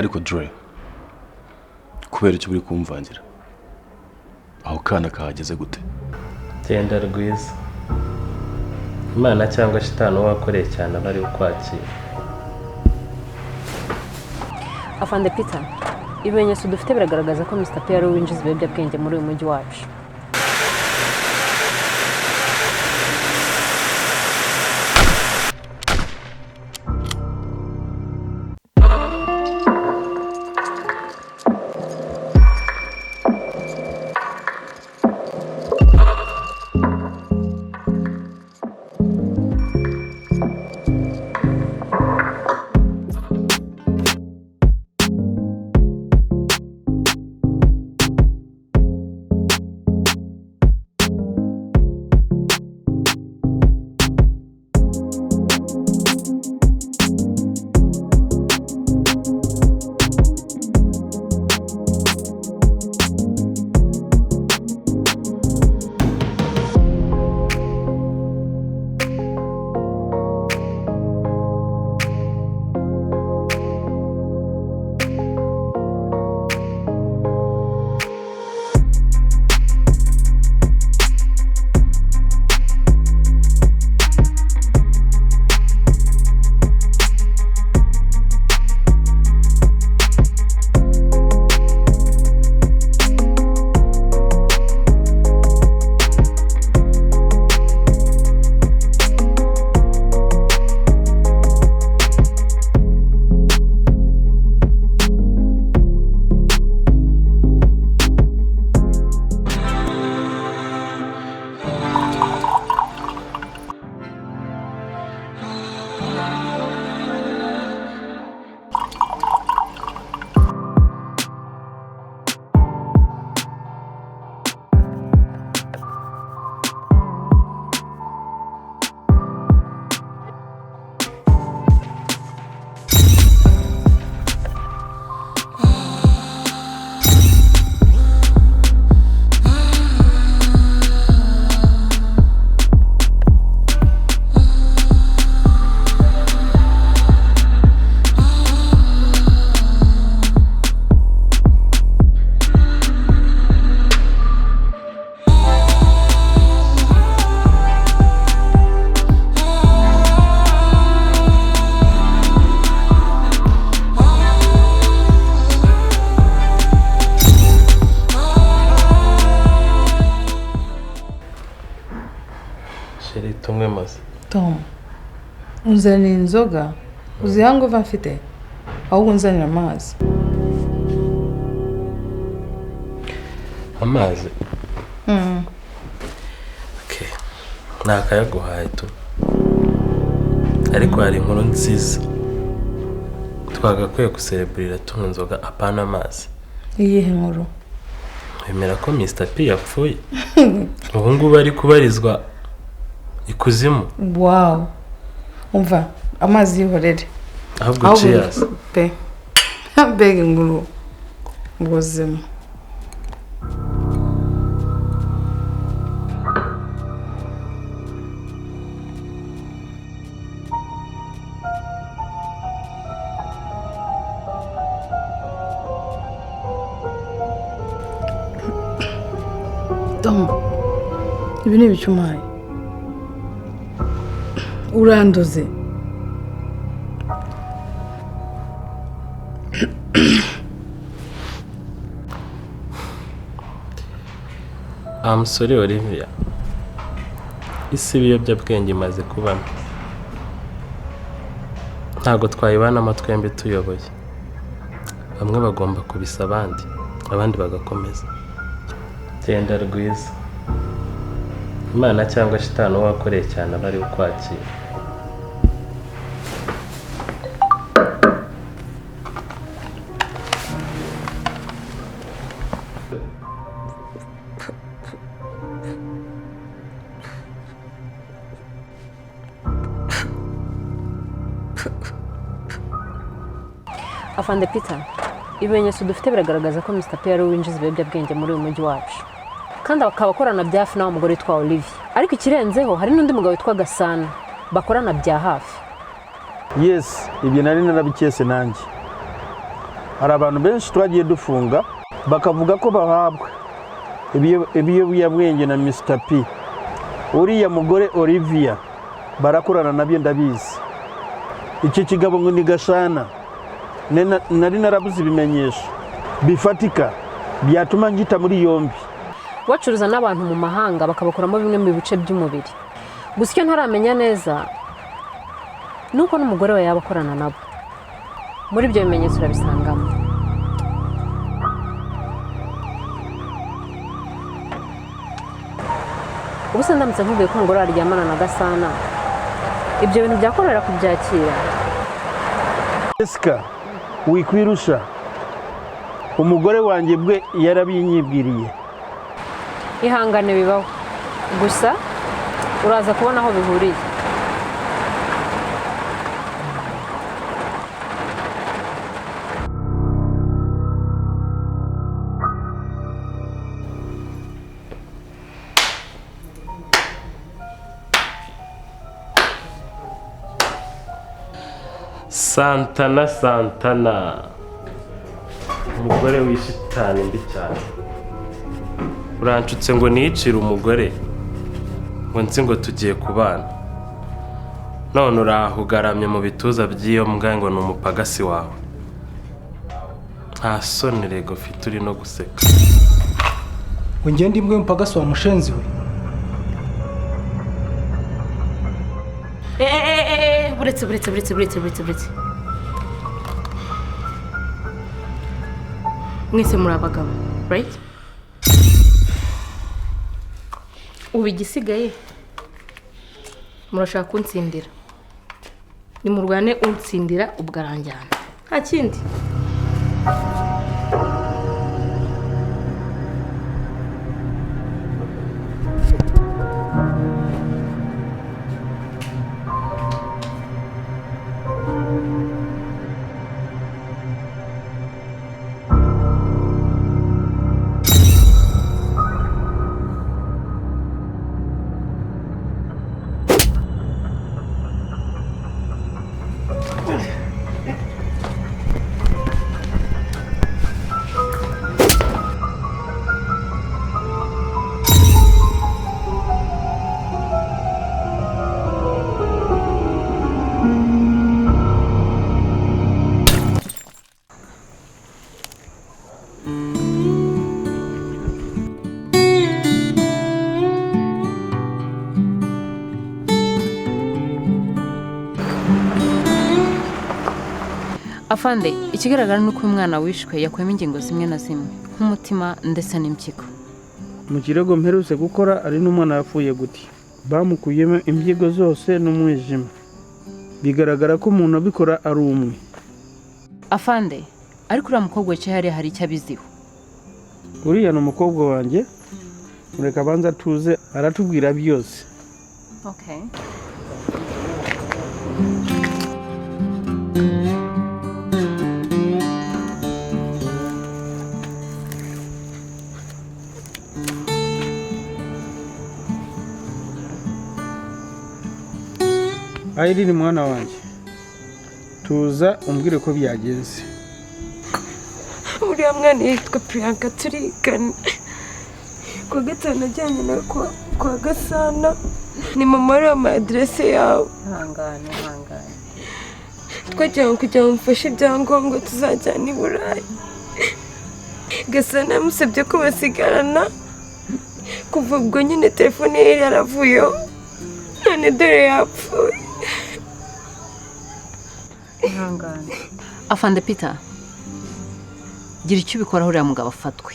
ariko Dre kubera icyo buri kumvangira aho kana kahageze gute genda rwiza Imana cyangwa shitani wakoreye cyane bari ukwakira Afande Peter ibimenyetso dufite biragaragaza ko Mr. P ari winjiza ibiyobyabwenge muri uyu mujyi wacu Tom, unzanira inzoga uzi hangover mfite ahubwo unzanira amazi. Amazi? Okay. Nakayaguhaye tu. Ariko hari inkuru nziza. Twagakwiye gucelebrate tunywa inzoga apana amazi. Iyihe nkuru? Wemera ko Mr. P yapfuye? Ubu ngubu ari kubarizwa ikuzimu. Wow. Umva amazi y'ihorere. Ahubwo cheers. Pe. Mbega inkuru. Ubuzima. Tom, ibi ni ibicumaye. Urandoze. I'm sorry Olivia. Isi ibiyobyabwenge imaze kubamo. Ntago twayibanamo twembi tuyoboye. Bamwe bagomba kubisa abandi bagakomeza. Genda rwiza. Imana cyangwa shitani wakoreye cyane bari ukwakira. Afande Peter, ibimenyetso dufite biragaragaza ko Mr. P ari winjiza ibiyobyabwenge muri uyu mujyi wacu. Kandi bakabakorana bya hafi nawe mugore witwa Olivia. Ariko ikirenzeho hari n'undi mugabo witwa Gasana bakorana bya hafi. Yes, ibyo nari narabikese nanjye. hari abantu benshi twagiye dufunga bakavuga ko bahabwa ibiyobyabwenge na Mr. P. Uriya mugore Olivia barakorana nabyo ndabizi. Iki kigabo ngo ni Gasana. Nari narabuze ibimenyesho bifatika byatuma ngita muri yombi. Bacuruza n'abantu mu mahanga bakabakuramo bimwe mu bice by'umubiri. Gusa icyo ntaramenya neza nuko n'umugore we yabakorana nabo. Muri ibyo bimenyetso urabisangamo. Ubuse ndamutse nkubwiye ko umugore aryamana na Gasana, ibyo bintu byakorera kubyakira? Jessica, wikwirusha. Umugore wanjye bwe yarabinyibwiriye. Ihangane bibaho. Gusa uraza kubona aho bihuriye. Santana umugore w'ishitani mbi cyane. Uranshutse ngo nicire umugore ngo nzi ngo tugiye kubana, none urahugaramye mu bituza by'iyo mbwa ngo ni umupagasi wawe. Nta soni rego ufite uri no guseka. ngo ngende imbwe umupagasi wa mushenzi we. buretse mwese muri abagabo, right? Ubu igisigaye murashaka kunsindira, nimurwane unsindira ubwaranjyana, nta kindi. Afande, ikigaragara nuko uyu mwana wishwe yakwema ingingo zimwe na zimwe nk'umutima ndetse n'impyiko. Mu kirego mperutse gukora ari n'umwana yapfuye guti. Bamukuyemo impyigo zose n'umwijima. Bigaragara ko umuntu abikora ari umwe. Afande, ariko uriya mukobwa wicaye hari icyo abiziho. Uriya ni umukobwa wanjye. Mureka abanza atuze aratubwira byose. Okay. Ayiri ni mwana wanjye. Tuza umbwire ko byagenze. Uriya mwana yitwa Priyanka turigana. Kwa gatanu ajyanye nawe kwa Gasana. Ni mama wari ama adresse yawe. Hangane. Twajyanye kugira ngo mfashe ibyangombwa tuzajyana i Burayi. Gasana yamusabye ko basigarana. Kuva ubwo nyine telefone ye yaravuyeho. None dore yapfuye. Hangane. Afande Peter, gira icyo ubikora uriya mugabo afatwe.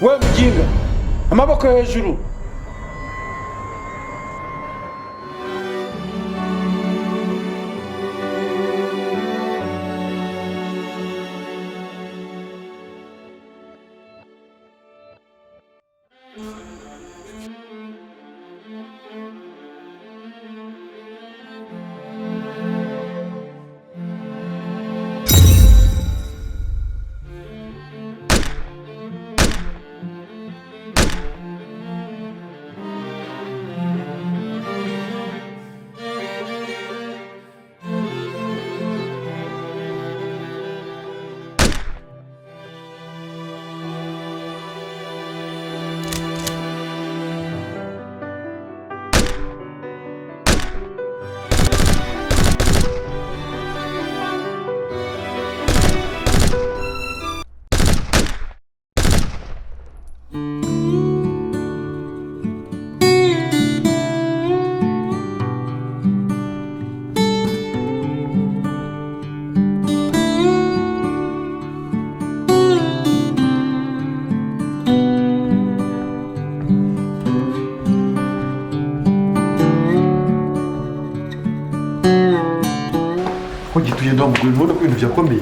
We mujinga, amaboko hejuru. Tugenda wamugura ubona ko ibintu byakomeye.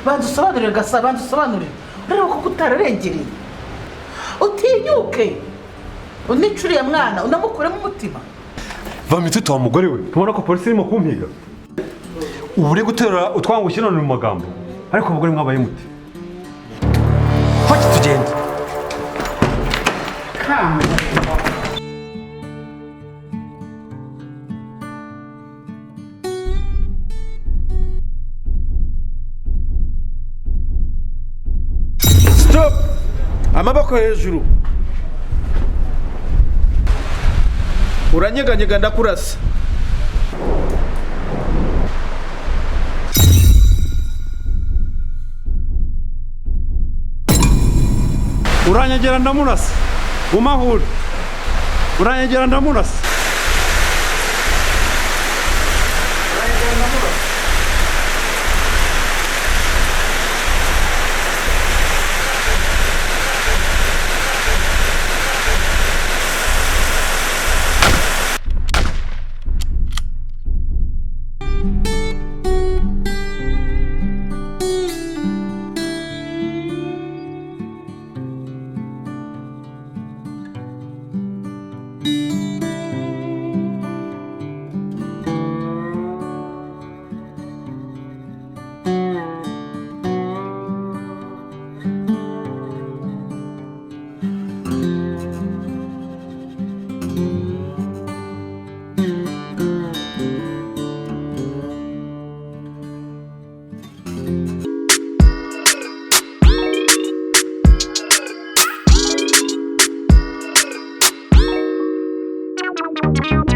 Banza usobanurire Gasana, banza usobanurire. Ureba ko utararengereye. Utinyuke. Unicuriye mwana, unamukuremo umutima. Vamitse wa mugore we. Tubona ko polisi irimo kumpiga. Ubure guterura utwangushye none mu magambo. Ariko umugore mwabaye muti. Hoki tugende. Kama. Stop! Amaboko hejuru. Uranyeganyega ndakurasa. Uranyegera ndamurasa. Umahura. Uranyegera ndamurasa. Thank you.